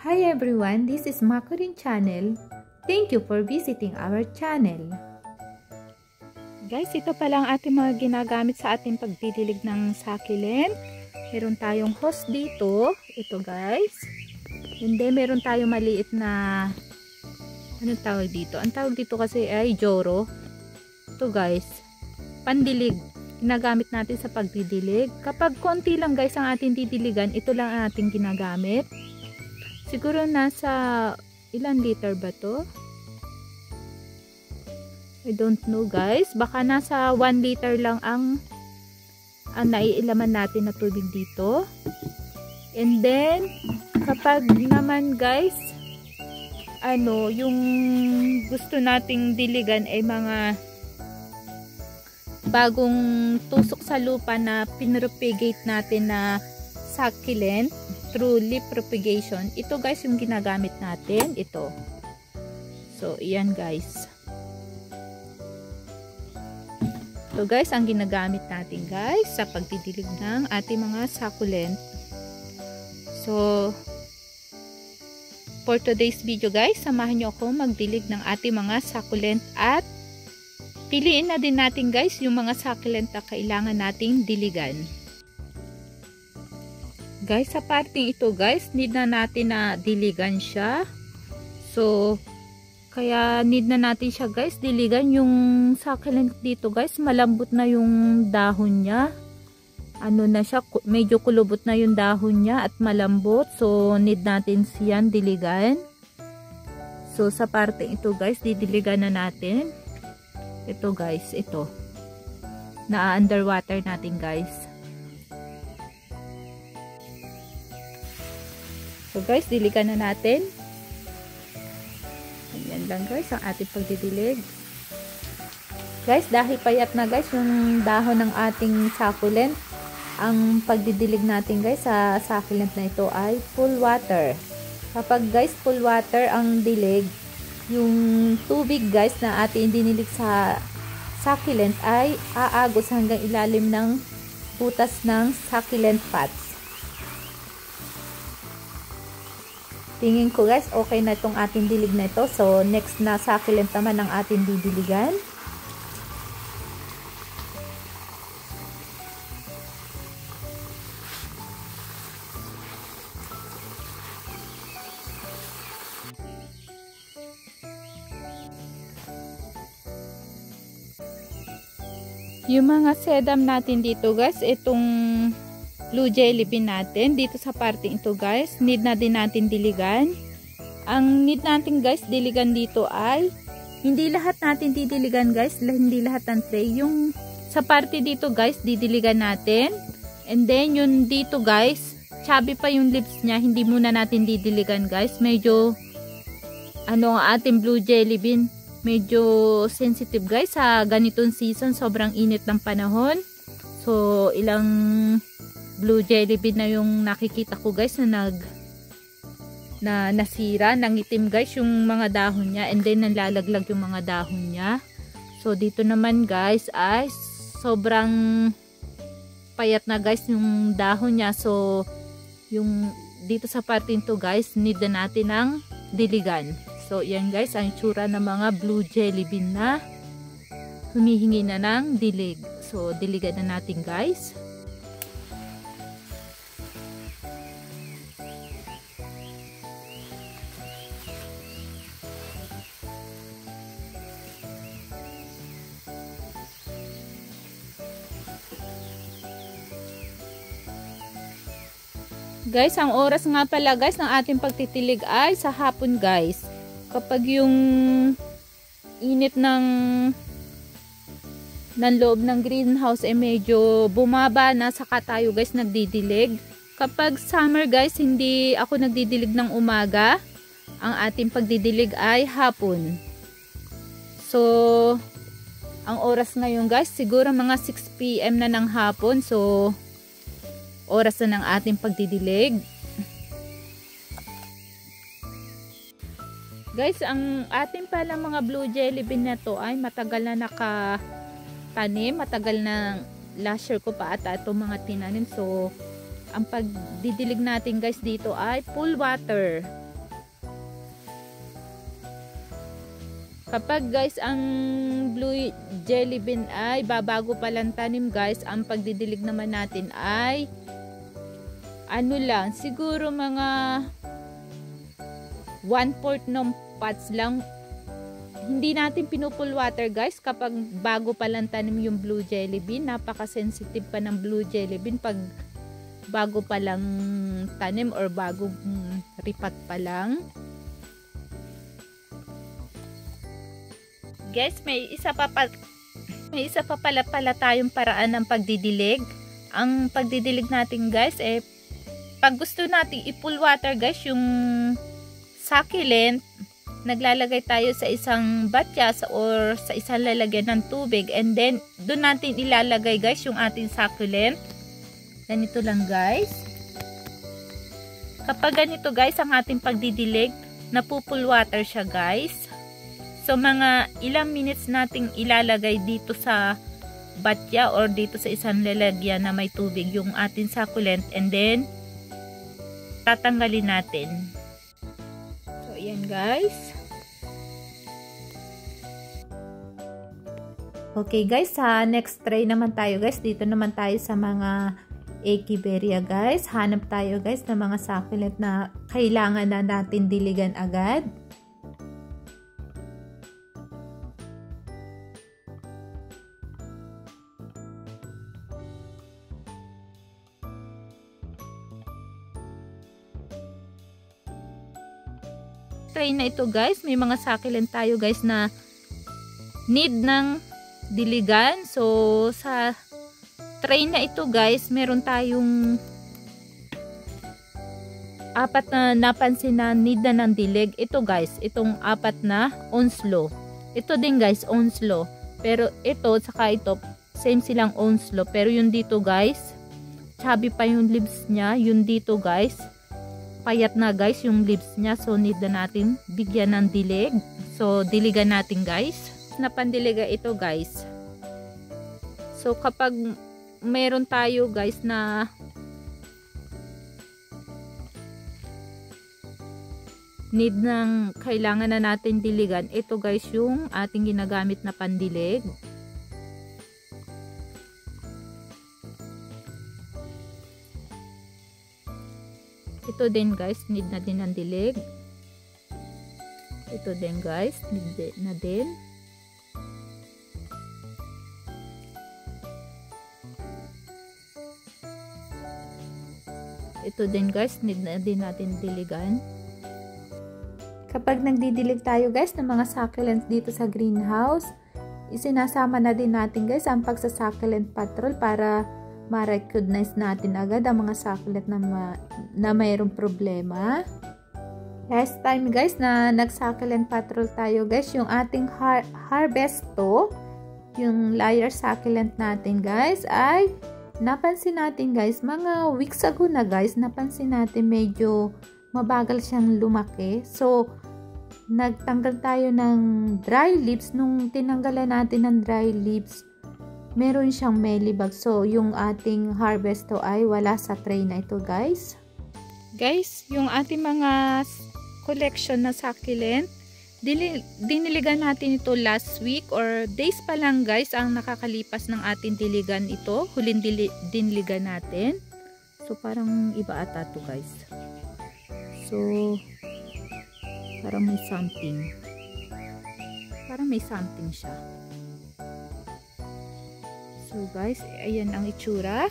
Hi everyone, this is Makorin channel. Thank you for visiting our channel. Guys, ito pala ang ating mga ginagamit sa ating pagdidilig ng succulent. Meron tayong hose dito. Ito guys. Hindi, meron tayong maliit na anong tawag dito? Ang tawag dito kasi ay joro. Ito guys, pandilig. Ginagamit natin sa pagdidilig. Kapag konti lang guys ang ating didiligan, ito lang ang ating ginagamit. Siguro nasa ilan liter ba to? I don't know guys. Baka nasa 1 liter lang ang naiilaman natin na tubig dito. And then, kapag naman guys, yung gusto nating diligan ay mga bagong tusok sa lupa na pinropagate natin na succulent through leaf propagation. Ito guys yung ginagamit natin. Ito. So, iyan guys. Ito guys ang ginagamit natin guys sa pagdidilig ng ating mga succulent. So, for today's video guys, samahan nyo ako magdilig ng ating mga succulent at piliin na din natin guys yung mga succulent na kailangan nating diligan. Guys, sa parting ito guys, need na natin na diligan siya. So, kaya need na natin siya guys, diligan yung succulent dito guys. Malambot na yung dahon niya. Ano na siya, medyo kulubot na yung dahon niya at malambot. So, need natin siyan diligan. So, sa parting ito guys, didiligan na natin. Ito guys, ito. Na-underwater natin guys. So guys, diligan na natin. Ayan lang guys ang ating pagdidilig. Guys, dahil payat na guys yung dahon ng ating succulent, ang pagdidilig natin guys sa succulent na ito ay full water. Kapag guys full water ang dilig, yung tubig guys na ating dinilig sa succulent ay aagos hanggang ilalim ng butas ng succulent pots. Tingin ko guys, okay na itong ating dilig na ito. So, next na succulent naman ang ating didiligan. Yung mga sedum natin dito guys, itong blue jelly bean natin dito sa parting ito guys, need na din natin diligan. Ang need natin guys diligan dito ay hindi lahat natin didiligan guys, hindi lahat ng tray. Yung sa parte dito guys didiligan natin, and then yun dito guys chubby pa yung lips niya, hindi muna natin didiligan guys. Medyo ang ating blue jelly bean medyo sensitive guys sa ganitong season, sobrang init ng panahon. So ilang blue jelly bean na yung nakikita ko guys na nasira, nangitim guys yung mga dahon niya, and then nalalaglag yung mga dahon niya. So dito naman guys ay sobrang payat na guys yung dahon niya. So yung dito sa parte nito guys, need na natin ng diligan. So yan guys ang itsura ng mga blue jelly bean na humihingi na ng dilig. So diligan na natin guys. Guys, ang oras nga pala guys ng ating pagtitilig ay sa hapon guys. Kapag yung init ng loob ng greenhouse ay medyo bumaba na, saka tayo guys nagdidilig. Kapag summer guys, hindi ako nagdidilig ng umaga. Ang ating pagdidilig ay hapon. So, ang oras ngayon guys, siguro mga 6 PM na ng hapon. So, oras na ng ating pagdidilig. Guys, ang ating pala mga blue jelly bean na to ay matagal na nakatanim, matagal na last year ko pa ata itong mga tinanim. So, ang pagdidilig natin guys dito ay full water. Kapag guys ang blue jelly bean ay babago pa lang tanim guys, ang pagdidilig naman natin ay ano lang, siguro mga 1/4 ng pots lang. Hindi natin pinupull water guys kapag bago pa lang tanim yung blue jelly bean. Napaka-sensitive pa ng blue jelly bean pag bago pa lang tanim or bago ripat pa lang. Guys, may isa pa pala tayong paraan ng pagdidilig. Ang pagdidilig natin guys, pag gusto natin i-pull water guys, yung succulent, naglalagay tayo sa isang batya or sa isang lalagyan ng tubig, and then doon natin ilalagay guys yung ating succulent. Ganito lang guys. Kapag ganito guys ang ating pagdidilig, napupull water siya guys. So mga ilang minutes nating ilalagay dito sa batya or dito sa isang lalagyan na may tubig yung ating succulent, and then tatanggalin natin. So ayan guys. Okay guys, sa next tray naman tayo guys. Dito naman tayo sa mga echeveria guys. Hanap tayo guys ng mga succulent na kailangan na natin diligan agad. Tray na ito guys, may mga succulent tayo guys na need ng diligan. So sa tray na ito guys, meron tayong 4 na napansin na need na ng dilig. Ito guys, itong 4 na onslow. Ito din guys, onslow. Pero ito, saka ito, same silang onslow. Pero yung dito guys, chubby pa yung leaves niya. Yung dito guys, payat na guys yung leaves niya. So need na natin bigyan ng dilig. So diligan natin guys. Na pandiliga ito guys. So kapag meron tayo guys na need ng kailangan na natin diligan, ito guys yung ating ginagamit na pandilig. Ito din guys, need na din ng dilig. Ito din guys, need na din. Ito din guys, need na din natin diligan. Kapag nagdidilig tayo guys ng mga succulent dito sa greenhouse, isinasama na din natin guys ang pagsa-succulent patrol para ma-recognize natin agad ang mga succulent na mayroong problema. Last time guys na nag-succulent patrol tayo guys, yung ating harvesto, yung layer succulent natin guys, ay napansin natin guys, mga weeks ago na guys, napansin natin medyo mabagal siyang lumaki. So, nagtanggal tayo ng dry leaves. Nung tinanggalan natin ng dry leaves, meron siyang mealybug. So, yung ating harvesto ay wala sa tray na ito guys. Guys, yung ating mga collection na succulent, diniligan natin ito last week or days pa lang guys ang nakakalipas ng ating diligan ito. Huling diniligan natin. So parang iba ata to guys. So parang may something. Parang may something siya. So guys, ayan ang itsura.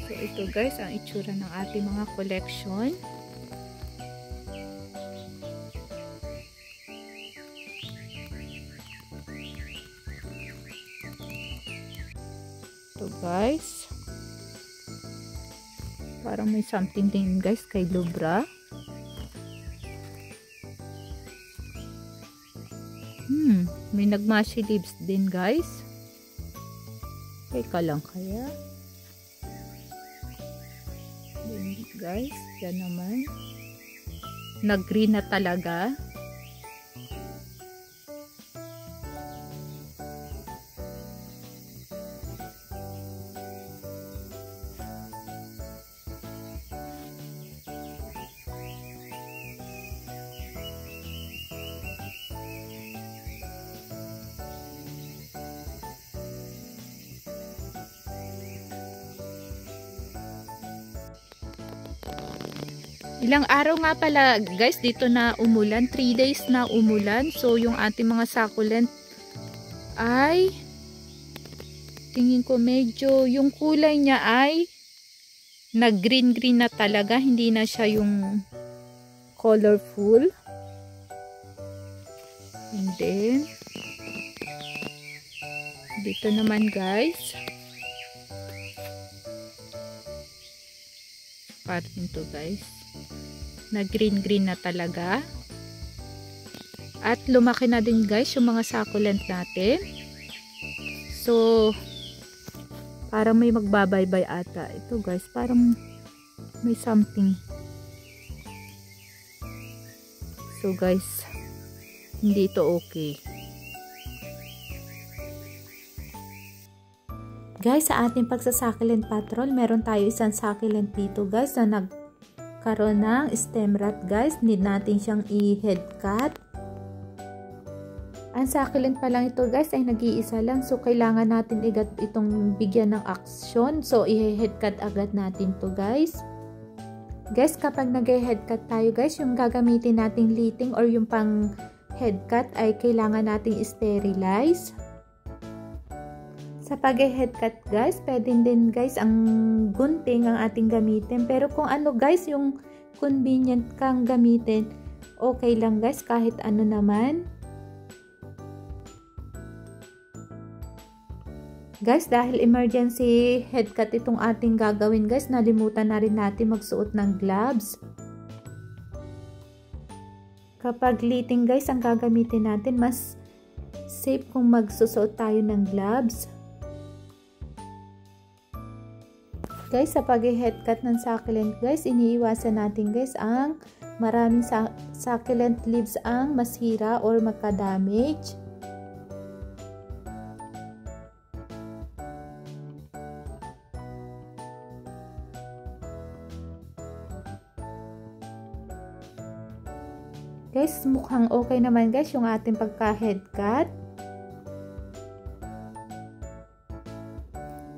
So ito guys ang itsura ng ating mga collection. Ito guys. Parang may something din guys kay Lubra. May nagmashi leaves din guys. Teka lang kaya. Guys, yan naman. Nag-green na talaga. Ilang araw nga pala guys dito na umulan, 3 days na umulan. So yung ating mga succulent ay tingin ko medyo yung kulay niya ay nag green na talaga, hindi na siya yung colorful. And then dito naman guys, parting to guys, na green na talaga. At lumaki na din guys yung mga succulent natin. So parang may magbabaybay ata ito guys, parang may something. So guys, hindi ito okay. Guys, sa ating pagsa-succulent patrol, meron tayo isang succulent dito guys na nagkaroon ng stem rot guys. Need natin siyang i-head cut. Ang succulent pa lang ito guys ay nag-iisa lang. So, kailangan natin itong bigyan ng action. So, i-head cut agad natin to guys. Guys, kapag nag-head cut tayo guys, yung gagamitin nating liting or yung pang head cut ay kailangan nating sterilize. Sa pag-head cut guys, pwede din guys ang gunting ang ating gamitin. Pero kung ano guys, yung convenient kang gamitin, okay lang guys, kahit ano naman. Guys, dahil emergency head cut itong ating gagawin guys, nalimutan na rin natin magsuot ng gloves. Kapag liting guys ang gagamitin natin, mas safe kung magsusuot tayo ng gloves. Guys, sa pag-head cut ng succulent guys, iniiwasan natin guys ang maraming succulent leaves ang masira or magka-damage. Guys, mukhang okay naman guys yung ating pagka-head cut.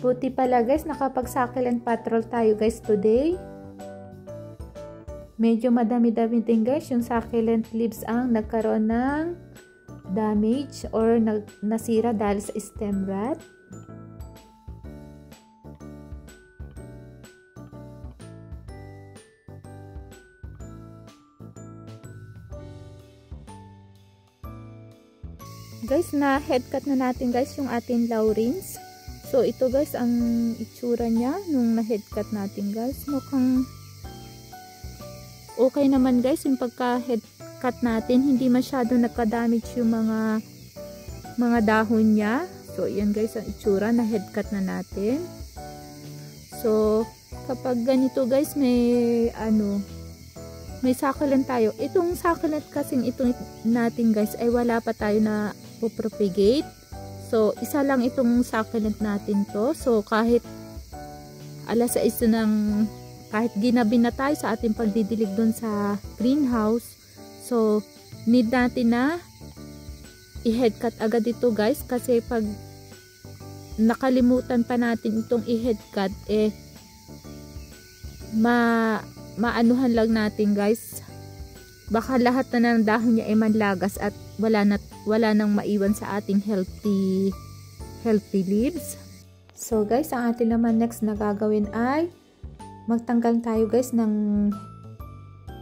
Buti pala guys, nakapag-succulent patrol tayo guys today. Medyo madami-dami din guys yung succulent leaves ang nagkaroon ng damage or nasira dahil sa stem rot. Guys, na head cut na natin guys yung ating laurins. So ito guys ang itsura niya nung na head cut natin guys. Mukhang okay naman guys yung pagka head cut natin, hindi masyado nagka-damage yung mga dahon niya. So yan guys ang itsura na head cut na natin. So kapag ganito guys, may succulent tayo. Itong succulent kasing itong natin guys ay wala pa tayo na propagate. So isa lang itong succulent natin to. So kahit alas 6 ng kahit ginabi na tayo sa ating pagdidilig doon sa greenhouse, so need natin na i-head cut agad ito guys, kasi pag nakalimutan pa natin itong i-head cut, maanuhan lang natin guys, baka lahat na ng dahon niya ay manlagas at wala nang maiwan sa ating healthy leaves. So guys, ang atin naman next na gagawin ay magtanggal tayo guys ng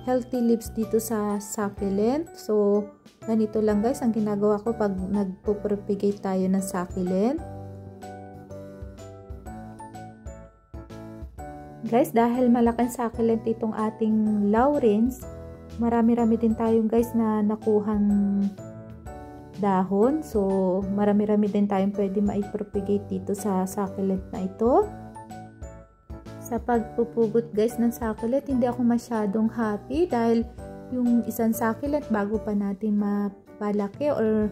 healthy leaves dito sa succulent. So ganito lang guys ang ginagawa ko pag nagpo-propagate tayo ng succulent. Guys, dahil malaking succulent itong ating laurins, marami-rami din tayong guys na nakuhang dahon. So marami-rami din tayong pwede ma-propagate dito sa succulent na ito. Sa pagpupugot guys ng succulent, hindi ako masyadong happy dahil yung isang succulent bago pa natin mapalaki or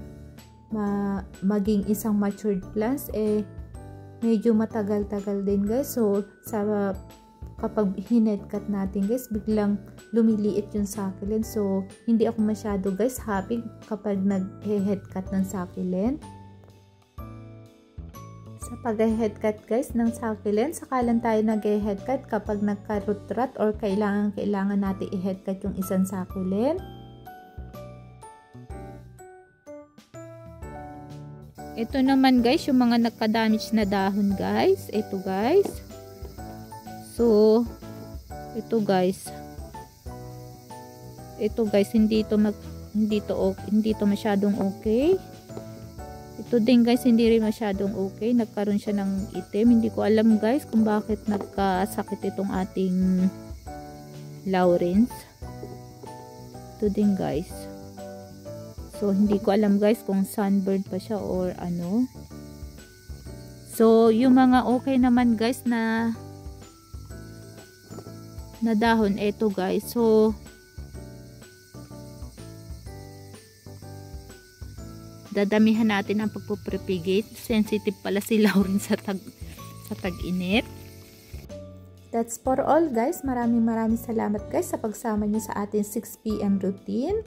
maging isang matured plants, medyo matagal-tagal din guys. So kapag hined cut natin guys, biglang lumiliit yung succulent. So hindi ako masyado guys happy kapag nag-head cut ng succulent. Sa pag-head cut guys ng succulent, saka lang tayo nag-head cut kapag nagka-root rot or kailangan natin i-head cut yung isang succulent. Ito naman guys, yung mga nagka-damage na dahon guys. Ito guys. So, ito guys. Ito guys, hindi to masyadong okay. Ito din guys, hindi rin masyadong okay. Nagkaroon siya ng itim. Hindi ko alam guys kung bakit nagkasakit itong ating Laurens. Ito din guys. So, hindi ko alam guys kung sunburned pa siya or ano. So, yung mga okay naman guys na dahon, eto guys. So, dadamihan natin ang pagpupropagate. Sensitive pala si Lauren sa tag-init. That's for all guys. Maraming salamat guys sa pagsama niyo sa ating 6 PM routine.